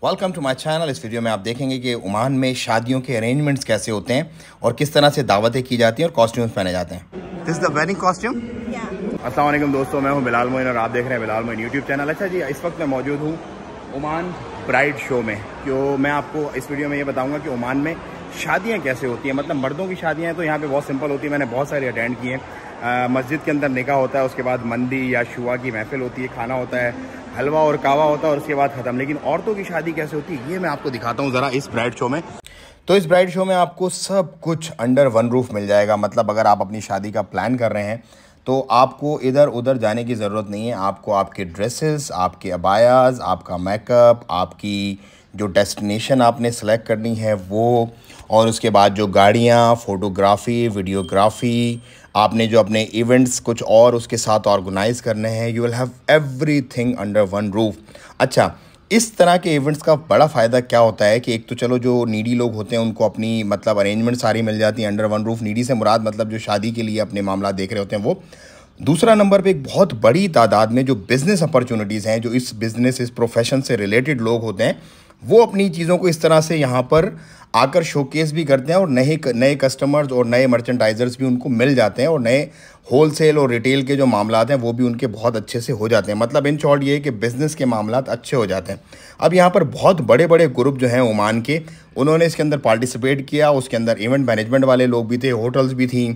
Welcome to my channel. इस video में आप देखेंगे कि ओमान में शादियों के अरेंजमेंट्स कैसे होते हैं और किस तरह से दावतें की जाती हैं और कॉस्ट्यूम्स पहने जाते हैं। This is the wedding costume. अस्सलाम वालेकुम दोस्तों, मैं हूं बिलाल मोइन और आप देख रहे हैं बिलाल मोइन यूट्यूब चैनल। अच्छा जी, इस वक्त मैं मौजूद हूं ओमान ब्राइड शो में। जो मैं आपको इस वीडियो में ये बताऊंगा कि ओमान में शादियाँ कैसे होती हैं। मतलब मर्दों की शादियाँ हैं तो यहाँ पे बहुत सिंपल होती है, मैंने बहुत सारी अटेंड की हैं। मस्जिद के अंदर निकाह होता है, उसके बाद मंदी या शुआ की महफिल होती है, खाना होता है, हलवा और कावा होता है और उसके बाद ख़त्म। लेकिन औरतों की शादी कैसे होती है ये मैं आपको दिखाता हूँ ज़रा इस ब्राइड शो में। तो इस ब्राइड शो में आपको सब कुछ अंडर वन रूफ मिल जाएगा। मतलब अगर आप अपनी शादी का प्लान कर रहे हैं तो आपको इधर उधर जाने की ज़रूरत नहीं है। आपको आपके ड्रेसेस, आपके अबायाज़, आपका मेकअप, आपकी जो डेस्टिनेशन आपने सेलेक्ट करनी है वो, और उसके बाद जो गाड़ियाँ, फ़ोटोग्राफ़ी, वीडियोग्राफ़ी, आपने जो अपने इवेंट्स कुछ और उसके साथ ऑर्गेनाइज़ करने हैं, you will have everything under one roof. अच्छा, इस तरह के इवेंट्स का बड़ा फ़ायदा क्या होता है कि एक तो चलो जो नीडी लोग होते हैं उनको अपनी मतलब अरेंजमेंट सारी मिल जाती है अंडर वन रूफ। नीडी से मुराद मतलब जो शादी के लिए अपने मामला देख रहे होते हैं वो। दूसरा नंबर पे एक बहुत बड़ी तादाद में जो बिज़नेस अपॉर्चुनिटीज़ हैं, जो इस बिज़नेस इस प्रोफेशन से रिलेटेड लोग होते हैं वो अपनी चीज़ों को इस तरह से यहाँ पर आकर शोकेस भी करते हैं और नए कस्टमर्स और नए मर्चेंडाइजर्स भी उनको मिल जाते हैं और नए होलसेल और रिटेल के जो मामलात हैं वो भी उनके बहुत अच्छे से हो जाते हैं। मतलब इन शॉर्ट ये है कि बिज़नेस के मामलात अच्छे हो जाते हैं। अब यहाँ पर बहुत बड़े बड़े ग्रुप जो हैं ओमान के, उन्होंने इसके अंदर पार्टिसिपेट किया। उसके अंदर इवेंट मैनेजमेंट वाले लोग भी थे, होटल्स भी थी,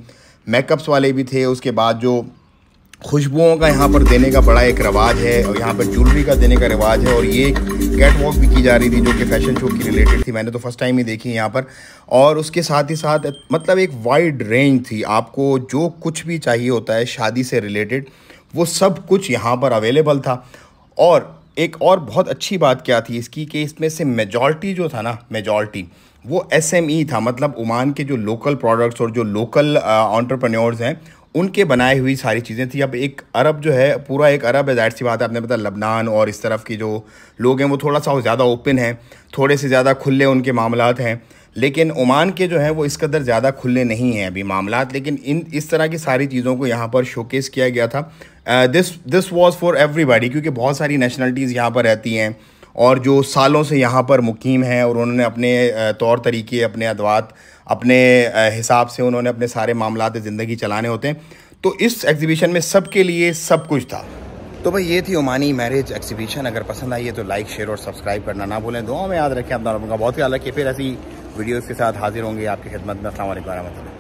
मेकअप्स वाले भी थे। उसके बाद जो खुशबुओं का यहाँ पर देने का बड़ा एक रिवाज है और यहाँ पर ज्वेलरी का देने का रिवाज है। और ये कैट वॉक भी की जा रही थी जो कि फ़ैशन शो की रिलेटेड थी। मैंने तो फर्स्ट टाइम ही देखी यहाँ पर। और उसके साथ ही साथ मतलब एक वाइड रेंज थी, आपको जो कुछ भी चाहिए होता है शादी से रिलेटेड वो सब कुछ यहाँ पर अवेलेबल था। और एक और बहुत अच्छी बात क्या थी इसकी कि इसमें से मेजॉरिटी जो था ना, मेजॉरिटी वो SME था। मतलब ओमान के जो लोकल प्रोडक्ट्स और जो लोकल एंटरप्रेन्योर्स हैं उनके बनाई हुई सारी चीज़ें थी। अब एक अरब जो है, पूरा एक अरब है, ज़ाहिर सी बात है, आपने पता लबनान और इस तरफ के जो लोग हैं वो थोड़ा सा ज़्यादा ओपन हैं, थोड़े से ज़्यादा खुले उनके मामलात हैं। लेकिन ओमान के जो हैं वो इस कदर ज़्यादा खुले नहीं हैं अभी मामलात। लेकिन इस तरह की सारी चीज़ों को यहाँ पर शोकेस किया गया था। दिस वाज फॉर एवरीबॉडी, क्योंकि बहुत सारी नेशनलिटीज़ यहाँ पर रहती हैं और जो सालों से यहाँ पर मुकीम हैं और उन्होंने अपने तौर तरीके, अपने अदवात, अपने हिसाब से उन्होंने अपने सारे मामलात ज़िंदगी चलाने होते हैं। तो इस एग्जीबिशन में सबके लिए सब कुछ था। तो भाई ये थी ओमानी मैरिज एग्जीबिशन। अगर पसंद आई है तो लाइक, शेयर और सब्सक्राइब करना ना भूलें। दुआ में याद रखें, अपना लोगों का बहुत ख्याल रखिए। फिर ऐसी वीडियोज़ के साथ हाजिर होंगे आपकी खिदमत में। अस्सलाम वालेकुम।